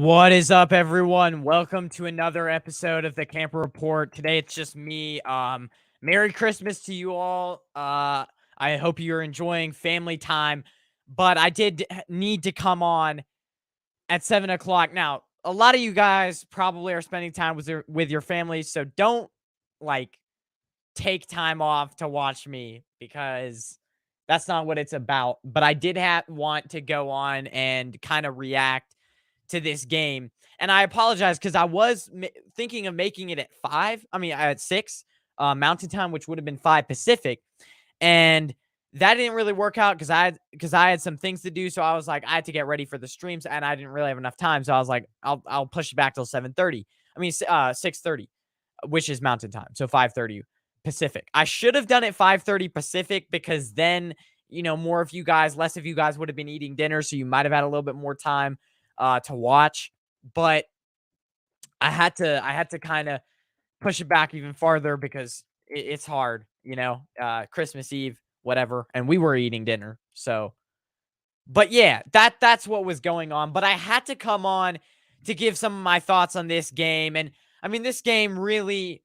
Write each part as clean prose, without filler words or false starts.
What is up, everyone? Welcome to another episode of the Camper Report. Today it's just me. Merry Christmas to you all. I hope you're enjoying family time, but I did need to come on at 7 o'clock. Now, a lot of you guys probably are spending time with your families, so don't like take time off to watch me because that's not what it's about. But I did want to go on and kind of react to this game. And I apologize because I was thinking of making it at 5. I mean, at 6 Mountain Time, which would have been 5 Pacific. And that didn't really work out because I had some things to do. So I was like, I had to get ready for the streams and I didn't really have enough time. So I was like, I'll push it back till 7:30. I mean, 6:30, which is Mountain Time. So 5:30 Pacific. I should have done it 5:30 Pacific because then, more of you guys, less of you guys would have been eating dinner. So you might have had a little bit more time to watch, but I had to kind of push it back even farther because it's hard, Christmas Eve, whatever, and we were eating dinner. So, but yeah, that's what was going on. But I had to come on to give some of my thoughts on this game, and I mean, this game really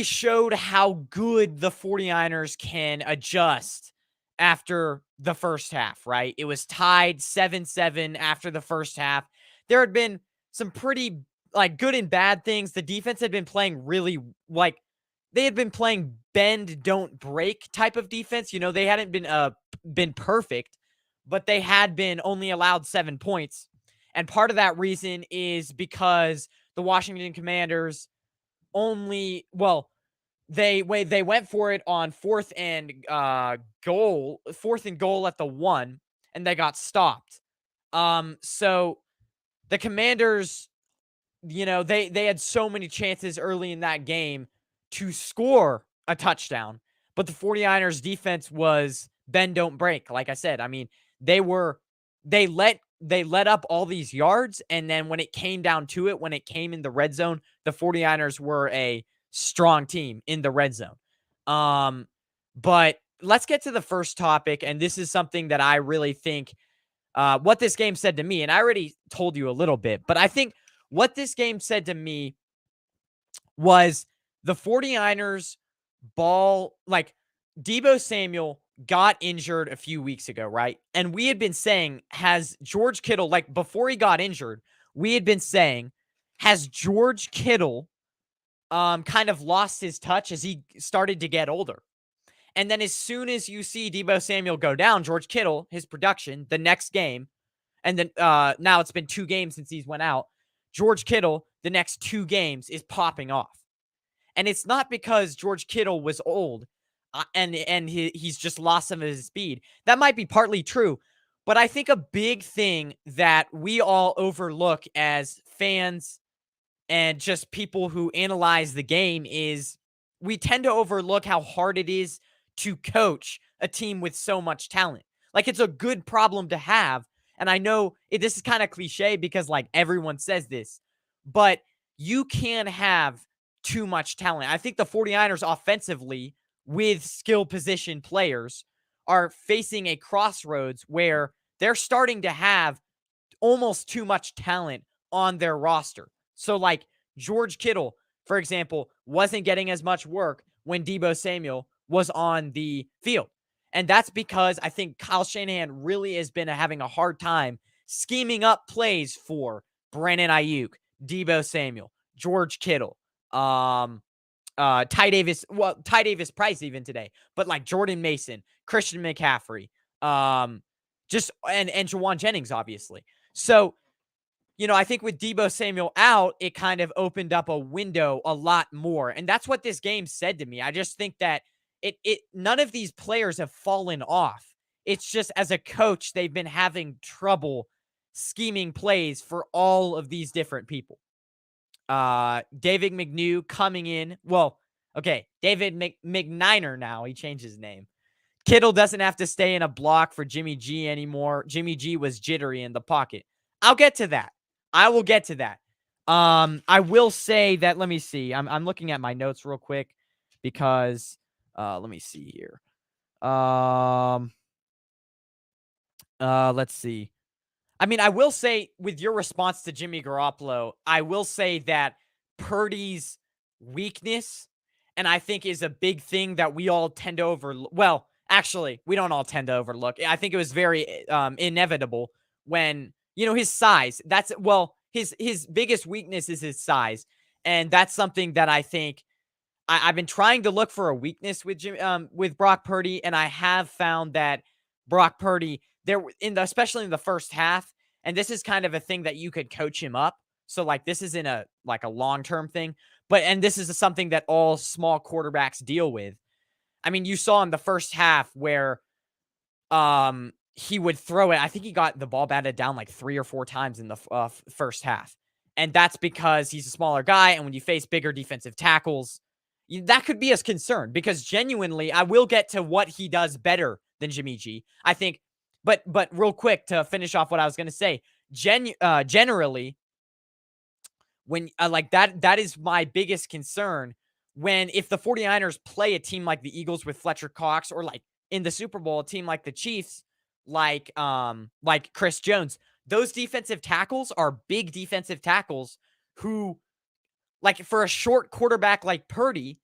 showed how good the 49ers can adjust after the first half, right? It was tied 7-7 after the first half. There had been some pretty good and bad things. The defense had been playing really they had been playing bend don't break type of defense. They hadn't been perfect, but they had been only allowed 7 points. And part of that reason is because the Washington Commanders they went for it on fourth and goal at the 1, and they got stopped. So the Commanders, they had so many chances early in that game to score a touchdown, but the 49ers defense was bend don't break. Like I said, I mean, they let up all these yards, and then when it came down to it, when it came in the red zone, the 49ers were a strong team in the red zone. But let's get to the first topic, and this is something that I really think what this game said to me, and I already told you a little bit, but I think what this game said to me was the 49ers ball, Deebo Samuel got injured a few weeks ago, right? And we had been saying, has George Kittle, before he got injured, we had been saying, has George Kittle kind of lost his touch as he started to get older? And then as soon as you see Deebo Samuel go down, George Kittle, his production, the next game, and then now it's been 2 games since he's went out, George Kittle, the next 2 games, is popping off. And it's not because George Kittle was old and he's just lost some of his speed. That might be partly true, but I think a big thing that we all overlook as fans and just people who analyze the game is we tend to overlook how hard it is to coach a team with so much talent. It's a good problem to have. And I know this is kind of cliche because everyone says this, but you can have too much talent. I think the 49ers offensively with skill position players are facing a crossroads where they're starting to have almost too much talent on their roster. So George Kittle, for example, wasn't getting as much work when Deebo Samuel was on the field. And that's because I think Kyle Shanahan really has been having a hard time scheming up plays for Brandon Ayuk, Deebo Samuel, George Kittle, Ty Davis Price even today, but Jordan Mason, Christian McCaffrey, just and Jawan Jennings, obviously. So, I think with Deebo Samuel out, it kind of opened up a window a lot more. And that's what this game said to me. I just think that none of these players have fallen off. It's just as a coach, they've been having trouble scheming plays for all of these different people. David McNew coming in. Well, okay, David McNiner now. He changed his name. Kittle doesn't have to stay in a block for Jimmy G anymore. Jimmy G was jittery in the pocket. I'll get to that. I will get to that. I will say that, let me see. I'm looking at my notes real quick because let me see here. Let's see. I mean, I will say with your response to Jimmy Garoppolo, I will say that Purdy's weakness, and I think is a big thing that we all tend to overlook. Well, actually, we don't all tend to overlook. I think it was very inevitable when, his size. That's well, his biggest weakness is his size, and that's something that I think I've been trying to look for a weakness with Brock Purdy, and I have found that Brock Purdy especially in the first half, and this is kind of a thing that you could coach him up. So like this isn't a long term thing, and this is something that all small quarterbacks deal with. I mean, you saw in the first half where he would throw it. I think he got the ball batted down like 3 or 4 times in the first half. And that's because he's a smaller guy, and when you face bigger defensive tackles, that could be a concern because genuinely, I will get to what he does better than Jimmy G. I think, but real quick to finish off what I was going to say, generally, when like that is my biggest concern when if the 49ers play a team like the Eagles with Fletcher Cox, or like in the Super Bowl, a team like the Chiefs, like Chris Jones, those defensive tackles are big defensive tackles who, like, for a short quarterback like Purdy,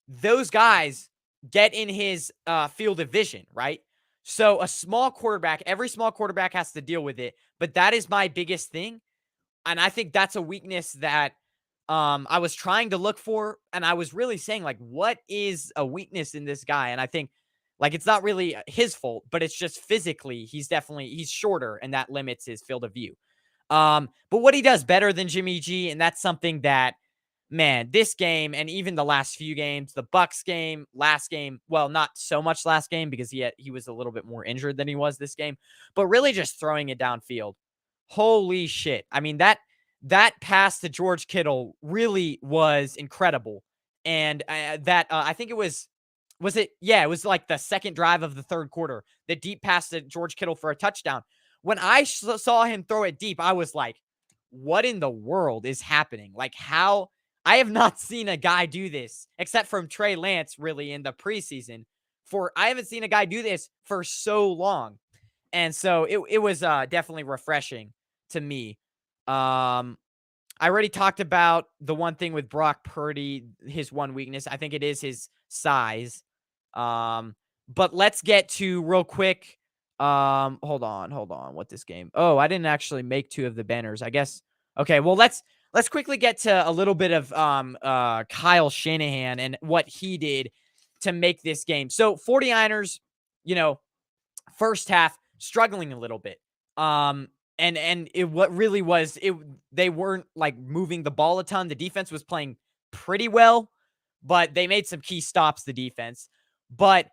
those guys get in his field of vision, right? So a small quarterback, every small quarterback has to deal with it, but that is my biggest thing. And I think that's a weakness that I was trying to look for. And I was really saying, like, what is a weakness in this guy? And I think, like, it's not really his fault, but it's just physically, he's shorter, and that limits his field of view. But what he does better than Jimmy G, and that's something that, man, this game and even the last few games, the Bucks game, last game, well, not so much last game because he was a little bit more injured than he was this game, but really just throwing it downfield. Holy shit. I mean, that pass to George Kittle really was incredible. And I think it was it? Yeah, it was like the second drive of the third quarter, the deep pass to George Kittle for a touchdown. When I saw him throw it deep, I was like, what in the world is happening? Like, how? I have not seen a guy do this except from Trey Lance, really, in the preseason. I haven't seen a guy do this for so long. And so it was definitely refreshing to me. I already talked about the one thing with Brock Purdy, his one weakness. I think it is his size. But let's get to real quick. Hold on. What this game? Oh, I didn't actually make 2 of the banners, I guess. Okay, well, let's quickly get to a little bit of Kyle Shanahan and what he did to make this game. So 49ers, first half struggling a little bit. And what really was it, they weren't like moving the ball a ton. The defense was playing pretty well, but they made some key stops, the defense. But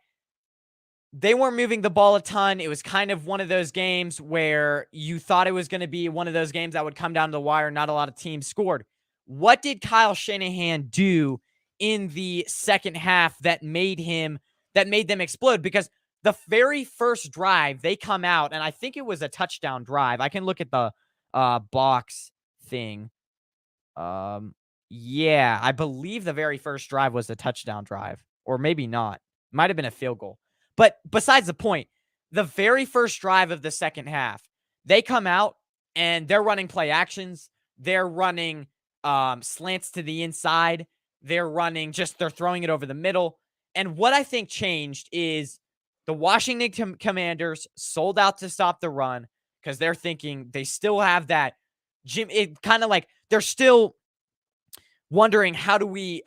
they weren't moving the ball a ton. It was kind of one of those games where you thought it was going to be one of those games that would come down to the wire. Not a lot of teams scored. What did Kyle Shanahan do in the second half that made them explode? Because the very first drive, they come out, and I think it was a touchdown drive. I can look at the box thing. Yeah, I believe the very first drive was a touchdown drive, or maybe not. Might have been a field goal. But besides the point, the very first drive of the second half, they come out and they're running play actions. They're running slants to the inside. They're throwing it over the middle. And what I think changed is the Washington Commanders sold out to stop the run because they're thinking they still have that it kind of like they're still wondering, how do we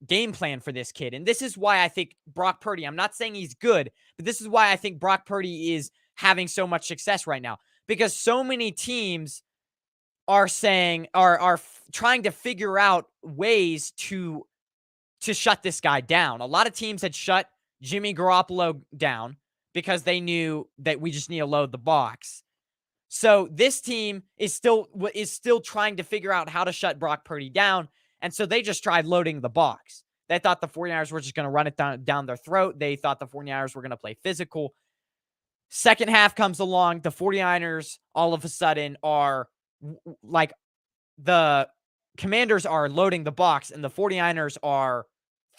game plan for this kid? And this is why I think Brock Purdy, I'm not saying he's good, but this is why I think Brock Purdy is having so much success right now, because so many teams are trying to figure out ways to shut this guy down. A lot of teams had shut Jimmy Garoppolo down because they knew that we just need to load the box. So this team is still trying to figure out how to shut Brock Purdy down. And so they just tried loading the box. They thought the 49ers were just going to run it down their throat. They thought the 49ers were going to play physical. Second half comes along. The 49ers all of a sudden are like, the Commanders are loading the box and the 49ers are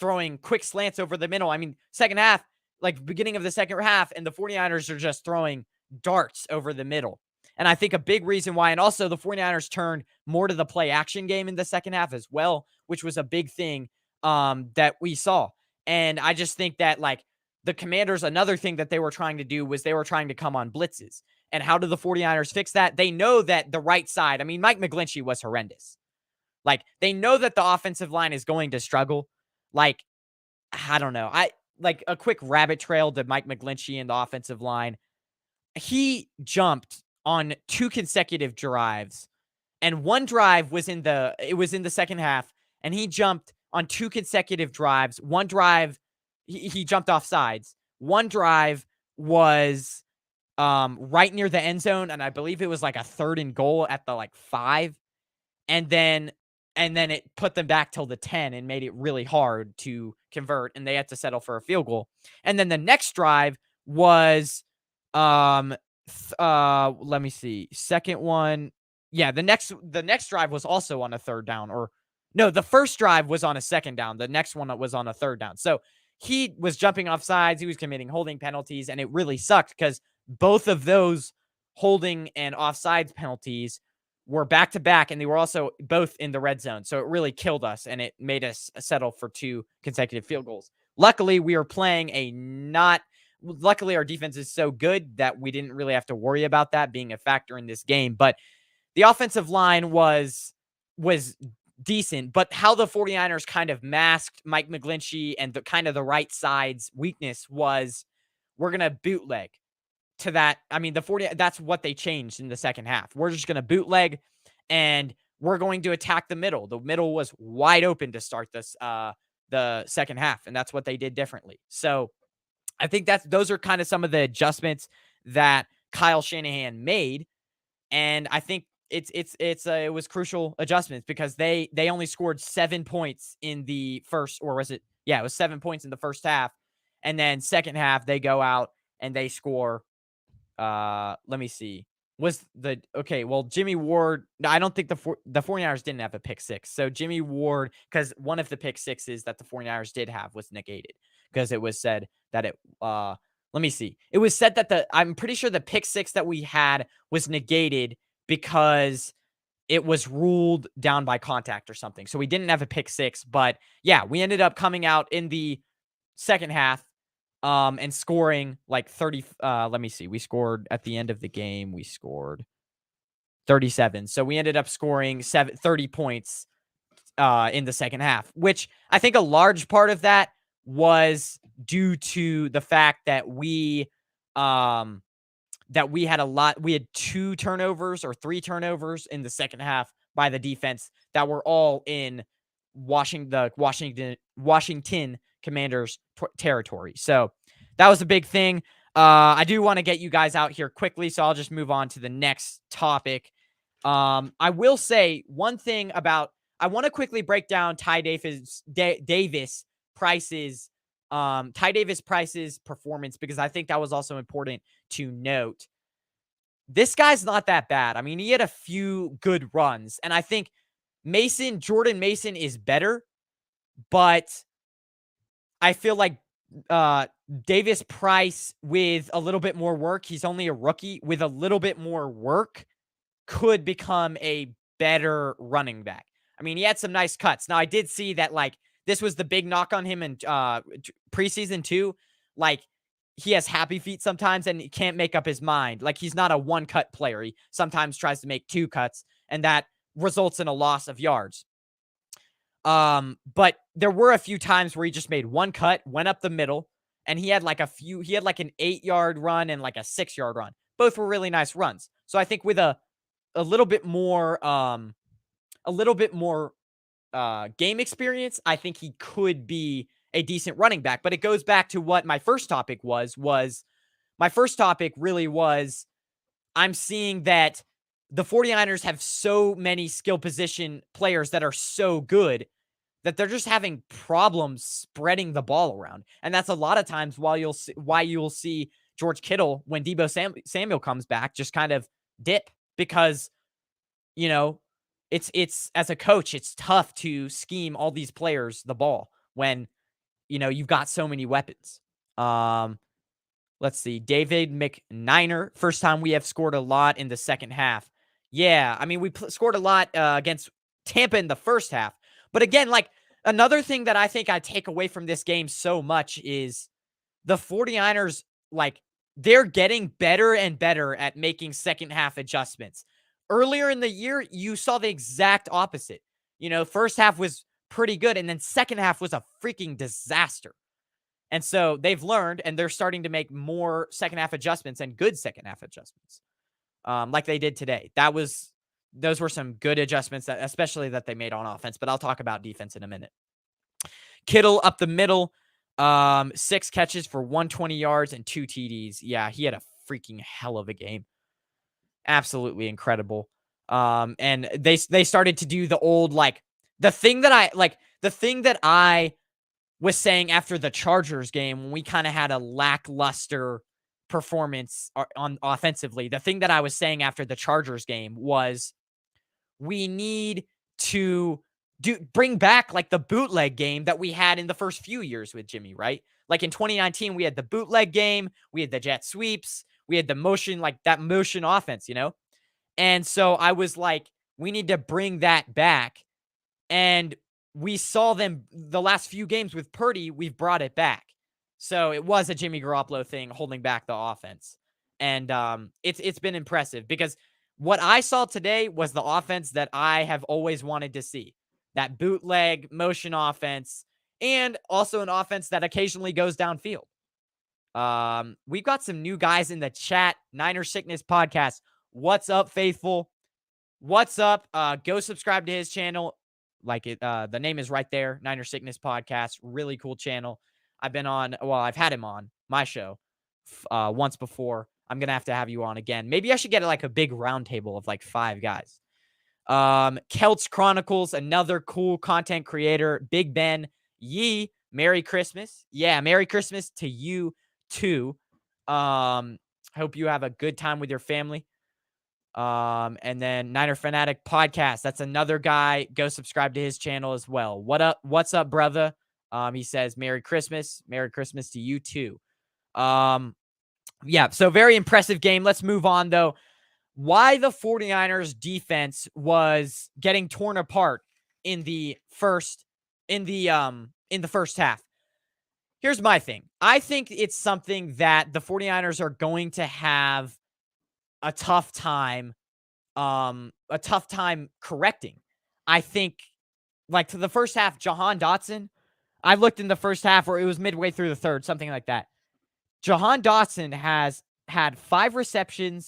throwing quick slants over the middle. I mean, second half, like beginning of the second half, and the 49ers are just throwing darts over the middle. And I think a big reason why, and also the 49ers turned more to the play action game in the second half as well, which was a big thing that we saw. And I just think that like the Commanders, another thing that they were trying to do was they were trying to come on blitzes. And how do the 49ers fix that? They know that the right side, I mean, Mike McGlinchey was horrendous. Like they know that the offensive line is going to struggle. Like, I don't know. I like a quick rabbit trail to Mike McGlinchey and the offensive line. He jumped on 2 consecutive drives, and one drive was in the second half, and he jumped on 2 consecutive drives. One drive, he jumped off sides. One drive was right near the end zone, and I believe it was like a 3rd and goal at the like 5. And then it put them back till the 10 and made it really hard to convert, and they had to settle for a field goal. And then the next drive was let me see. Second one. Yeah, the next drive was also on a 3rd down, or no, the first drive was on a 2nd down. The next one was on a 3rd down. So he was jumping off sides, he was committing holding penalties, and it really sucked because both of those holding and offsides penalties were back to back, and they were also both in the red zone. So it really killed us, and it made us settle for 2 consecutive field goals. Luckily, we were playing a not. Luckily, our defense is so good that we didn't really have to worry about that being a factor in this game. But the offensive line was decent, but how the 49ers kind of masked Mike McGlinchey and the kind of the right side's weakness was we're going to bootleg to that. I mean, that's what they changed in the second half. We're just going to bootleg and we're going to attack the middle. The middle was wide open to start this the second half, and that's what they did differently. So I think those are kind of some of the adjustments that Kyle Shanahan made, and I think it was crucial adjustments because they only scored 7 points in the first, or was it? Yeah, it was 7 points in the first half, and then second half they go out and they score. Let me see. Well, Jimmy Ward, I don't think the 49ers didn't have a pick six. So Jimmy Ward, because one of the pick sixes that the 49ers did have was negated because it was said that let me see. It was said that I'm pretty sure the pick six that we had was negated because it was ruled down by contact or something. So we didn't have a pick six, but yeah, we ended up coming out in the second half and scoring like 30. Let me see. We scored at the end of the game. We scored 37. So we ended up scoring 30 points in the second half, which I think a large part of that was due to the fact that we had we had 2 turnovers or 3 turnovers in the second half by the defense that were all in Washington Commanders territory. So that was a big thing. I do want to get you guys out here quickly, so I'll just move on to the next topic. I will say one thing about, I want to quickly break down Ty Davis Price's performance, because I think that was also important to note. This guy's not that bad. I mean, he had a few good runs, and I think Jordan Mason is better, but I feel like Davis Price, with a little bit more work, he's only a rookie, with a little bit more work, could become a better running back. I mean, he had some nice cuts. Now, I did see that, like, this was the big knock on him in preseason too. Like, he has happy feet sometimes and he can't make up his mind. Like, he's not a one-cut player. He sometimes tries to make 2 cuts, and that results in a loss of yards. But there were a few times where he just made 1 cut, went up the middle, and he had like an 8-yard run and like a 6-yard run. Both were really nice runs. So I think with a little bit more game experience, I think he could be a decent running back. But it goes back to what my first topic was my first topic really was, I'm seeing that the 49ers have so many skill position players that are so good that they're just having problems spreading the ball around. And that's a lot of times why you'll see George Kittle, when Deebo Samuel comes back, just kind of dip, because, you know, it's as a coach, it's tough to scheme all these players the ball when, you know, you've got so many weapons. Let's see. David McNiner. First time we have scored a lot in the second half. Yeah, I mean, we scored a lot against Tampa in the first half. But again, like, another thing that I think I take away from this game so much is the 49ers, like, they're getting better and better at making second half adjustments. Earlier in the year, you saw the exact opposite. First half was pretty good, and then second half was a freaking disaster. And so they've learned, and they're starting to make more second half adjustments and good second half adjustments, like they did today. Those were some good adjustments, especially that they made on offense. But I'll talk about defense in a minute. Kittle up the middle, 6 catches for 120 yards and 2 TDs. Yeah, he had a freaking hell of a game. Absolutely incredible. And they started to do the old, like, the thing that I was saying after the Chargers game when we kind of had a lackluster performance on offensively. The thing that I was saying after the Chargers game was we need to bring back like the bootleg game that we had in the first few years with Jimmy, right? Like in 2019, we had the bootleg game, we had the jet sweeps, we had the motion, like that motion offense, And so I was like, we need to bring that back. And we saw them the last few games with Purdy, we've brought it back. So it was a Jimmy Garoppolo thing holding back the offense. And it's been impressive because what I saw today was the offense that I have always wanted to see. That bootleg motion offense and also an offense that occasionally goes downfield. We've got some new guys in the chat. Niner Sickness Podcast. What's up, faithful? What's up? Go subscribe to his channel. Like it, the name is right there. Niner Sickness Podcast. Really cool channel. I've had him on my show once before. I'm going to have you on again. Maybe I should get like a big round table of like 5 guys. Celts Chronicles, another cool content creator. Big Ben, Yee, Merry Christmas. Yeah, Merry Christmas to you too. Hope you have a good time with your family. And then Niner Fanatic Podcast. That's another guy. Go subscribe to his channel as well. What's up, brother? He says, Merry Christmas. Merry Christmas to you too. Yeah, so very impressive game. Let's move on though. Why the 49ers defense was getting torn apart in the first half. Here's my thing. I think it's something that the 49ers are going to have a tough time correcting. I think like to the first half, Jahan Dotson, I looked in the first half where it was midway through the third, something like that. Jahan Dotson has had 7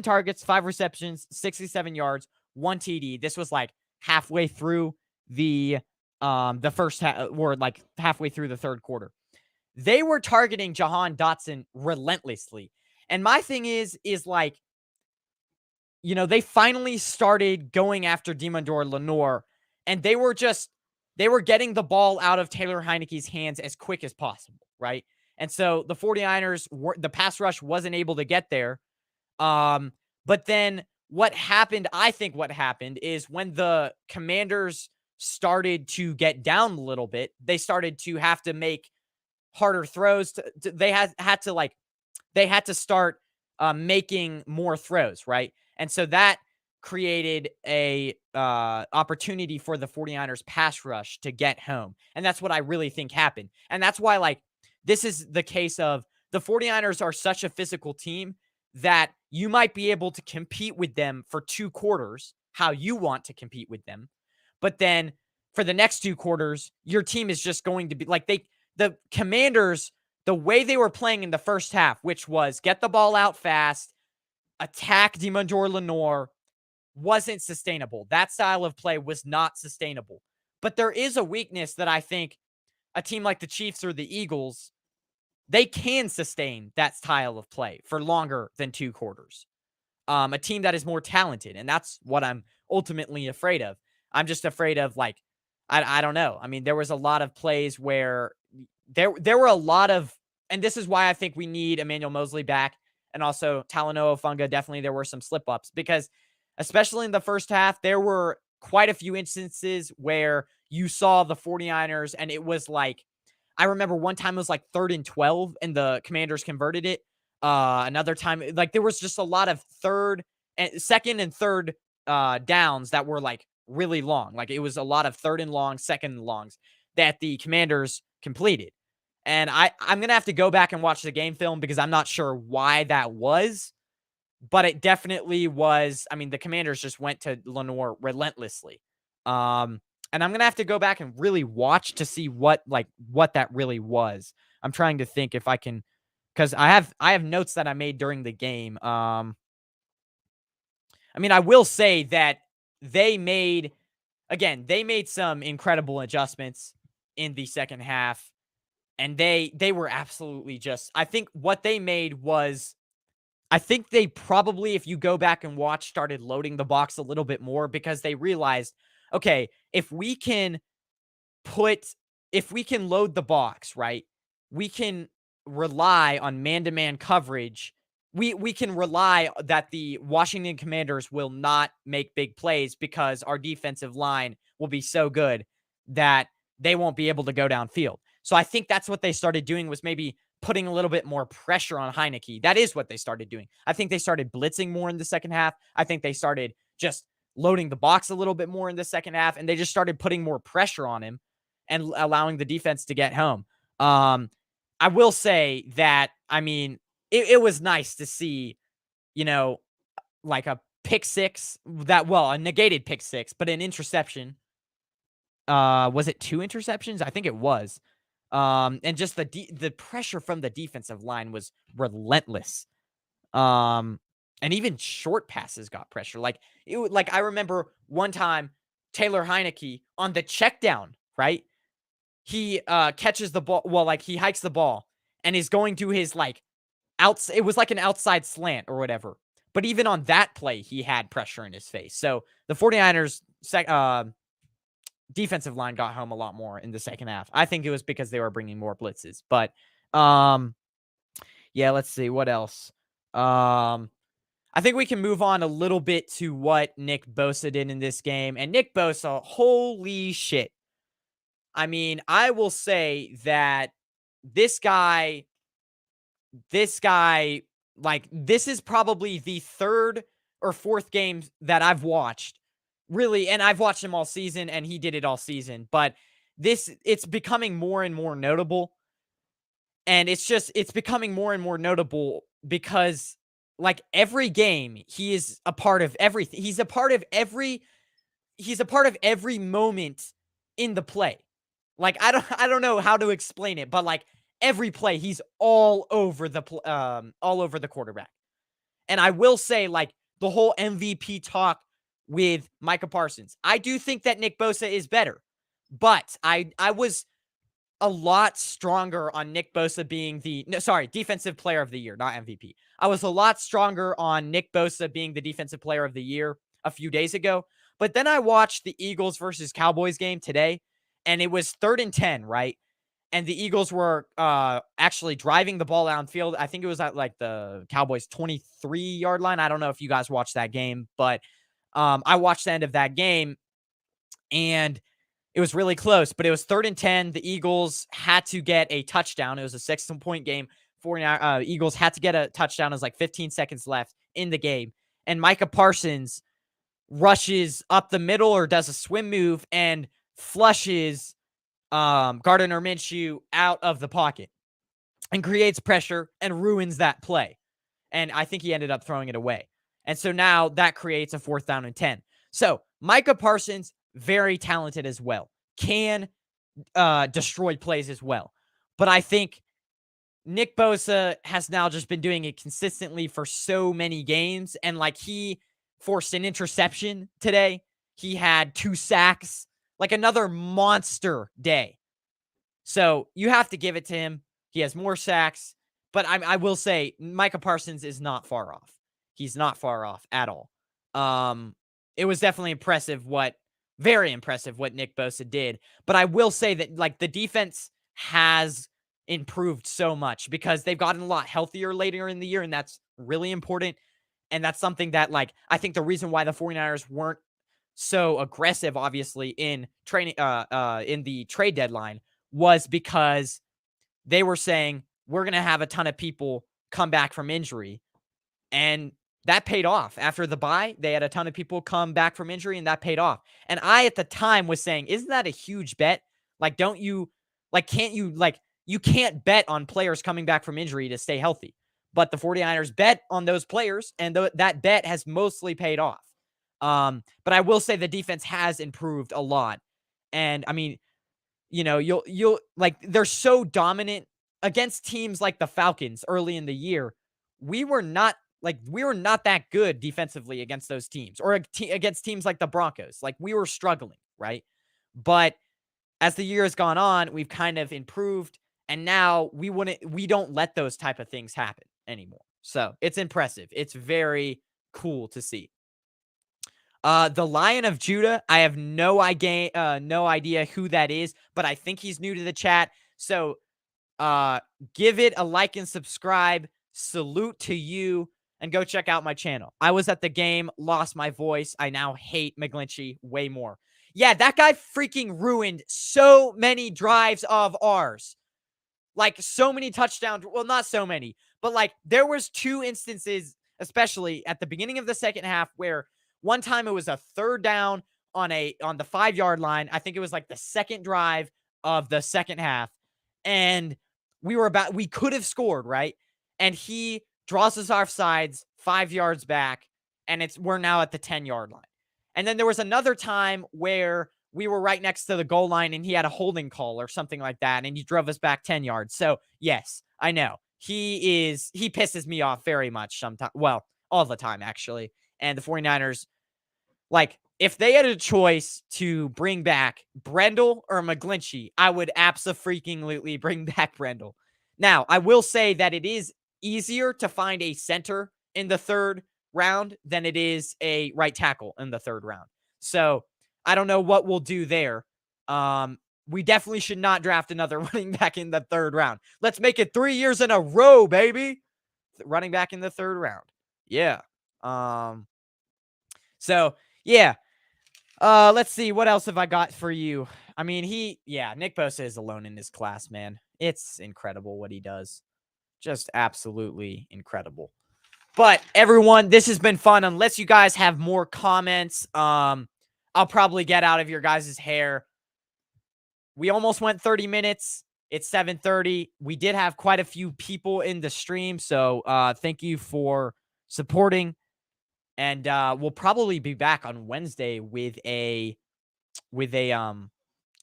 targets, 5 receptions, 67 yards, 1 TD. This was like halfway through the first half, or like halfway through the third quarter. They were targeting Jahan Dotson relentlessly. And my thing is like, they finally started going after Demondour Lenoir, and they were getting the ball out of Taylor Heineke's hands as quick as possible, right? And so the 49ers, the pass rush wasn't able to get there. But then I think what happened is when the Commanders started to get down a little bit, they started to have to make harder throws. They had to start making more throws, right? And so that created a opportunity for the 49ers pass rush to get home. And that's what I really think happened. And that's why, like, this is the case of the 49ers are such a physical team that you might be able to compete with them for 2 quarters, how you want to compete with them. But then for the next 2 quarters, your team is just going to be like the Commanders, the way they were playing in the first half, which was get the ball out fast, attack Demondour Lenoir, wasn't sustainable. That style of play was not sustainable. But there is a weakness that I think a team like the Chiefs or the Eagles, they can sustain that style of play for longer than 2 quarters. A team that is more talented, and that's what I'm ultimately afraid of. I'm just afraid of, like, I don't know. I mean, there was a lot of plays where there were a lot of, and this is why I think we need Emmanuel Mosley back, and also Talanoa Funga. Definitely there were some slip-ups, because especially in the first half, there were quite a few instances where you saw the 49ers, and it was like I remember one time it was like 3rd and 12 and the Commanders converted it. Another time, like there was just a lot of second and third downs that were like really long. Like it was a lot of 3rd and long, 2nd and longs that the Commanders completed. And I'm gonna have to go back and watch the game film because I'm not sure why that was, but it definitely was. I mean, the Commanders just went to Lenore relentlessly. And I'm gonna have to go back and really watch to see what that really was. I'm trying to think if I can, because I have notes that I made during the game. I mean, I will say that they made they made some incredible adjustments in the second half, and they were absolutely just. I think what they made was I think they probably, if you go back and watch, started loading the box a little bit more because they realized, okay, put if we can load the box, right? We can rely on man-to-man coverage. We can rely that the Washington Commanders will not make big plays because our defensive line will be so good that they won't be able to go downfield. So I think that's what they started doing was maybe putting a little bit more pressure on Heineke. That is what they started doing. I think they started blitzing more in the second half. I think they started just loading the box a little bit more in the second half, and they just started putting more pressure on him and allowing the defense to get home. I will say that, I mean, it was nice to see, you know, like a pick six a negated pick six, but an interception. Was it 2 interceptions? I think it was. And just the pressure from the defensive line was relentless. Um, and even short passes got pressure. Like I remember one time Taylor Heineke on the check down, right? He catches the ball. Well, like he hikes the ball and is going to his it was like an outside slant or whatever. But even on that play, he had pressure in his face. So the 49ers defensive line got home a lot more in the second half. I think it was because they were bringing more blitzes. But yeah, let's see what else. I think we can move on a little bit to what Nick Bosa did in this game. And Nick Bosa, holy shit. I mean, I will say that this guy, this is probably the 3rd or 4th game that I've watched, really, and I've watched him all season, and he did it all season. But it's becoming more and more notable, and it's becoming more and more notable because, like, every game he is a part of everything. He's a part of every moment in the play. Like, I don't know how to explain it, but like every play he's all over the quarterback. And I will say, like, the whole MVP talk with Micah Parsons, I do think that Nick Bosa is better, but I was a lot stronger on Nick Bosa being defensive player of the year, not MVP. I was a lot stronger on Nick Bosa being the defensive player of the year a few days ago. But then I watched the Eagles versus Cowboys game today, and it was 3rd and 10, right? And the Eagles were actually driving the ball downfield. I think it was at like the Cowboys 23-yard line. I don't know if you guys watched that game, but I watched the end of that game, and it was really close, but it was 3rd and 10. The Eagles had to get a touchdown. It was a 6-point game. Eagles had to get a touchdown. It was like 15 seconds left in the game. And Micah Parsons rushes up the middle or does a swim move and flushes Gardner Minshew out of the pocket and creates pressure and ruins that play. And I think he ended up throwing it away. And so now that creates a 4th down and 10. So Micah Parsons, very talented as well, can destroy plays as well. But I think Nick Bosa has now just been doing it consistently for so many games. And like, he forced an interception today. He had 2 sacks, like another monster day. So you have to give it to him. He has more sacks, but I will say Micah Parsons is not far off. He's not far off at all. It was definitely very impressive what Nick Bosa did. But I will say that, like, the defense has improved so much because they've gotten a lot healthier later in the year, and that's really important. And that's something that, like, I think the reason why the 49ers weren't so aggressive, obviously, in training, in the trade deadline was because they were saying, we're going to have a ton of people come back from injury. And that paid off. After the bye, they had a ton of people come back from injury, and that paid off. And I, at the time, was saying, isn't that a huge bet? Like, don't you, like, can't you, like, you can't bet on players coming back from injury to stay healthy. But the 49ers bet on those players, and that bet has mostly paid off. But I will say the defense has improved a lot. And I mean, you'll like, they're so dominant against teams like the Falcons early in the year. We were not that good defensively against those teams, or against teams like the Broncos. Like, we were struggling, right? But as the year has gone on, we've kind of improved, and now we don't let those type of things happen anymore. So it's impressive. It's very cool to see. The Lion of Judah, I have no idea who that is, but I think he's new to the chat. So give it a like and subscribe. Salute to you, and go check out my channel. I was at the game, lost my voice. I now hate McGlinchey way more. Yeah, that guy freaking ruined so many drives of ours. Like, so many touchdowns. Well, not so many, but like, there was 2 instances, especially at the beginning of the second half, where one time it was a third down on the 5-yard line. I think it was like the second drive of the second half. And we could have scored, right? And he draws us off sides 5 yards back, and we're now at the 10-yard line. And then there was another time where we were right next to the goal line, and he had a holding call or something like that, and he drove us back 10 yards. So, yes, I know. He pisses me off very much sometimes. Well, all the time, actually. And the 49ers, like, if they had a choice to bring back Brendel or McGlinchey, I would abso-freaking-lutely bring back Brendel. Now, I will say that it is easier to find a center in the 3rd round than it is a right tackle in the 3rd round. So, I don't know what we'll do there. We definitely should not draft another running back in the 3rd round. Let's make it 3 years in a row, baby. Running back in the 3rd round. Yeah. So, yeah. Let's see. What else have I got for you? I mean, Nick Bosa is alone in his class, man. It's incredible what he does. Just absolutely incredible. But everyone, this has been fun. Unless you guys have more comments, I'll probably get out of your guys' hair. We almost went 30 minutes. It's 7:30. We did have quite a few people in the stream, so thank you for supporting. And we'll probably be back on Wednesday with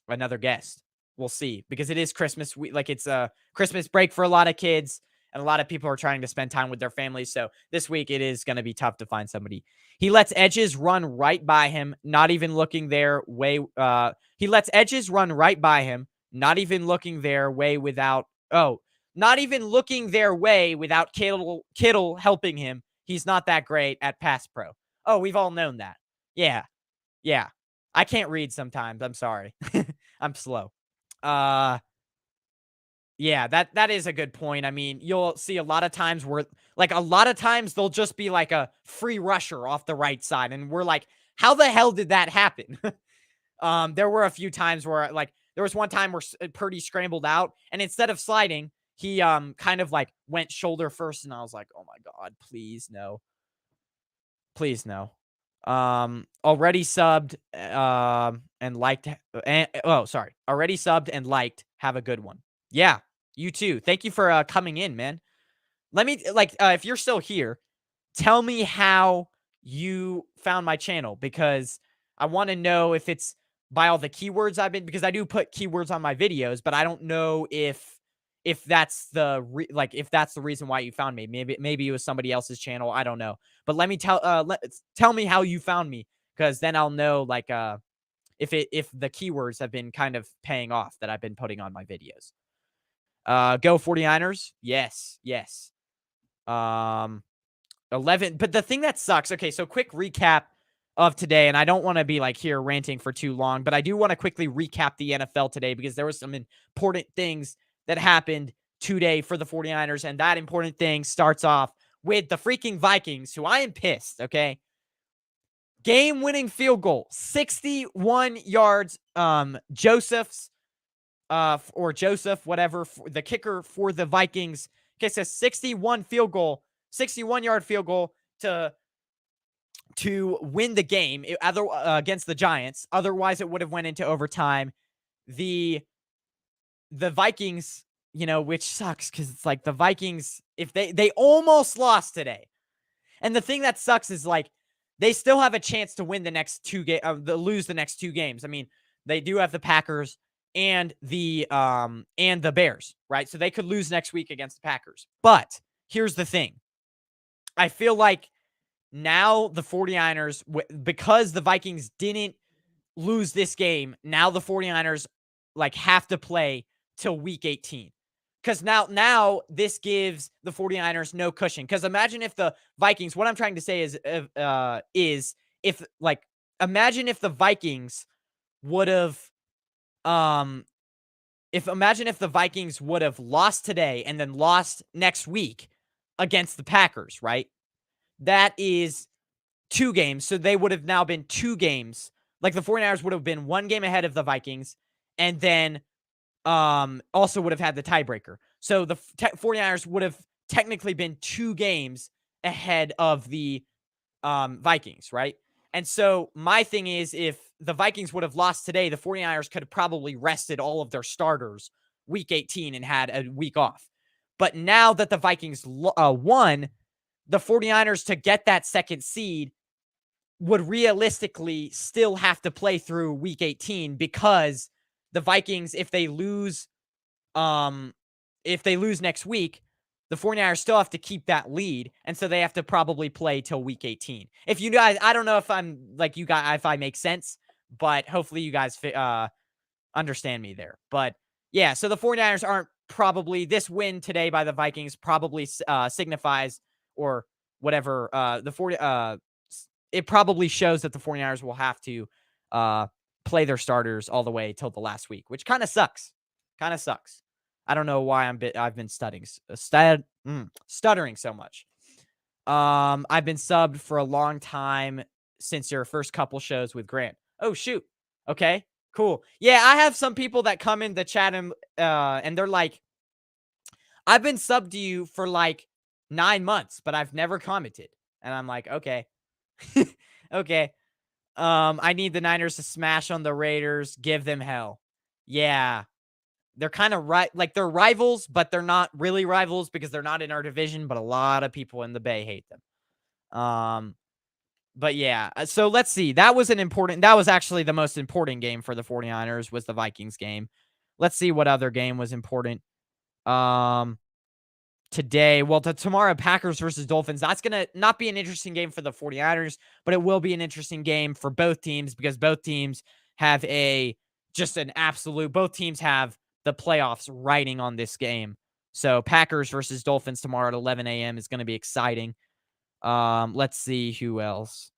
another guest. We'll see, because it is Christmas week. Like, it's a Christmas break for a lot of kids, and a lot of people are trying to spend time with their families. So this week it is going to be tough to find somebody. He lets edges run right by him, not even looking their way. He lets edges run right by him, not even looking their way without. Oh, not even looking their way without Kittle helping him. He's not that great at pass pro. Oh, we've all known that. Yeah. I can't read sometimes. I'm sorry. I'm slow. Yeah, that is a good point. I mean, you'll see a lot of times where, like, they'll just be like a free rusher off the right side, and we're like, how the hell did that happen? There were a few times where, like, there was one time where Purdy scrambled out, and instead of sliding, he kind of like went shoulder first, and I was like, oh my God, please no. Please no. Already subbed and liked. Already subbed and liked. Have a good one. Yeah, you too. Thank you for coming in, man. Let me, if you're still here, tell me how you found my channel, because I want to know if it's by all the keywords because I do put keywords on my videos, but I don't know if that's the reason why you found me. Maybe it was somebody else's channel. I don't know. But let me tell me how you found me, because then I'll know, like, if the keywords have been kind of paying off that I've been putting on my videos. Go 49ers. Yes. 11. But the thing that sucks. Okay, so quick recap of today, and I don't want to be like here ranting for too long, but I do want to quickly recap the NFL today, because there was some important things that happened today for the 49ers, and that important thing starts off with the freaking Vikings, who I am pissed, okay? Game-winning field goal, 61 yards. Joseph's or Joseph, whatever, the kicker for the Vikings, kicks a 61-yard field goal to win the game against the Giants. Otherwise, it would have went into overtime. The Vikings, which sucks because it's like the Vikings, if they almost lost today. And the thing that sucks is like they still have a chance to win the next lose the next two games. I mean, they do have the Packers and the Bears, right? So they could lose next week against the Packers. But here's the thing. I feel like now the 49ers, because the Vikings didn't lose this game, now the 49ers like have to play till week 18. Because now this gives the 49ers no cushion. Because imagine if the Vikings, what I'm trying to say is imagine if the Vikings would have, imagine if the Vikings would have lost today and then lost next week against the Packers, right? That is 2 games. So they would have now been 2 games. Like the 49ers would have been 1 game ahead of the Vikings and then also would have had the tiebreaker. So the 49ers would have technically been 2 games ahead of the Vikings, right? And so my thing is, if the Vikings would have lost today, the 49ers could have probably rested all of their starters week 18 and had a week off. But now that the Vikings won, the 49ers, to get that second seed, would realistically still have to play through week 18 because the Vikings, if they lose next week, the 49ers still have to keep that lead. And so they have to probably play till week 18. If you guys, I don't know if I'm like you guys, if I make sense, but hopefully you guys understand me there. But yeah, so the 49ers aren't probably, this win today by the Vikings probably signifies or whatever, it probably shows that the 49ers will have to play their starters all the way till the last week, which kind of sucks. I don't know why I've been stuttering so much. I've been subbed for a long time since your first couple shows with Grant. Oh, shoot. Okay, cool. Yeah, I have some people that come in the chat and they're like, I've been subbed to you for like 9 months, but I've never commented. And I'm like, okay. Okay. I need the Niners to smash on the Raiders. Give them hell. Yeah. They're kind of like they're rivals, but they're not really rivals because they're not in our division, but a lot of people in the Bay hate them. But yeah, so let's see. That was actually the most important game for the 49ers, was the Vikings game. Let's see what other game was important. Today, tomorrow, Packers versus Dolphins. That's going to not be an interesting game for the 49ers, but it will be an interesting game for both teams because both teams have both teams have the playoffs riding on this game. So Packers versus Dolphins tomorrow at 11 a.m. is going to be exciting. Let's see who else.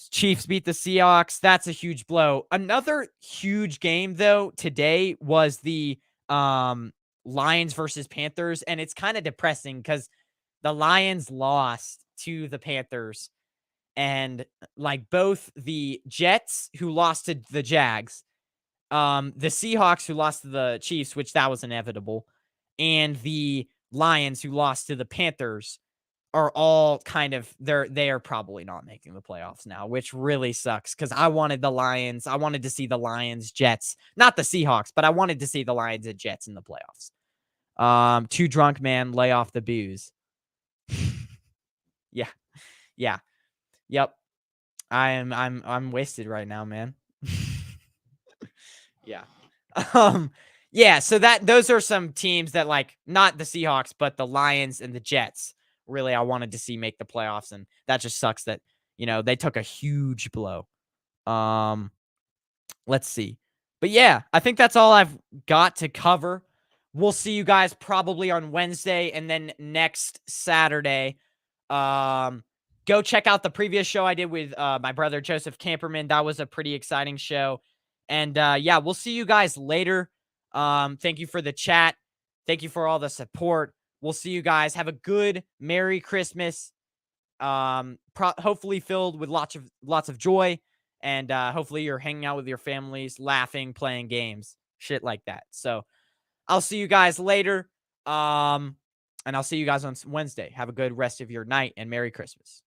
Chiefs beat the Seahawks. That's a huge blow. Another huge game, though, today was the Lions versus Panthers, and it's kind of depressing because the Lions lost to the Panthers, and like both the Jets, who lost to the Jags, the Seahawks, who lost to the Chiefs, which that was inevitable, and the Lions, who lost to the Panthers, are all kind of, they are probably not making the playoffs now, which really sucks because I wanted to see the Lions, Jets, not the Seahawks, but I wanted to see the Lions and Jets in the playoffs. Too drunk, man, lay off the booze. Yeah. Yep. I'm wasted right now, man. Yeah. Yeah, so those are some teams that, like, not the Seahawks, but the Lions and the Jets, really I wanted to see make the playoffs, and that just sucks that, they took a huge blow. Let's see. But yeah, I think that's all I've got to cover. We'll see you guys probably on Wednesday and then next Saturday. Go check out the previous show I did with my brother Joseph Camperman. That was a pretty exciting show. And yeah, we'll see you guys later. Thank you for the chat. Thank you for all the support. We'll see you guys. Have a good Merry Christmas. Hopefully filled with lots of joy, and hopefully you're hanging out with your families, laughing, playing games. shit like that. So I'll see you guys later. Um, and I'll see you guys on Wednesday. Have a good rest of your night and Merry Christmas.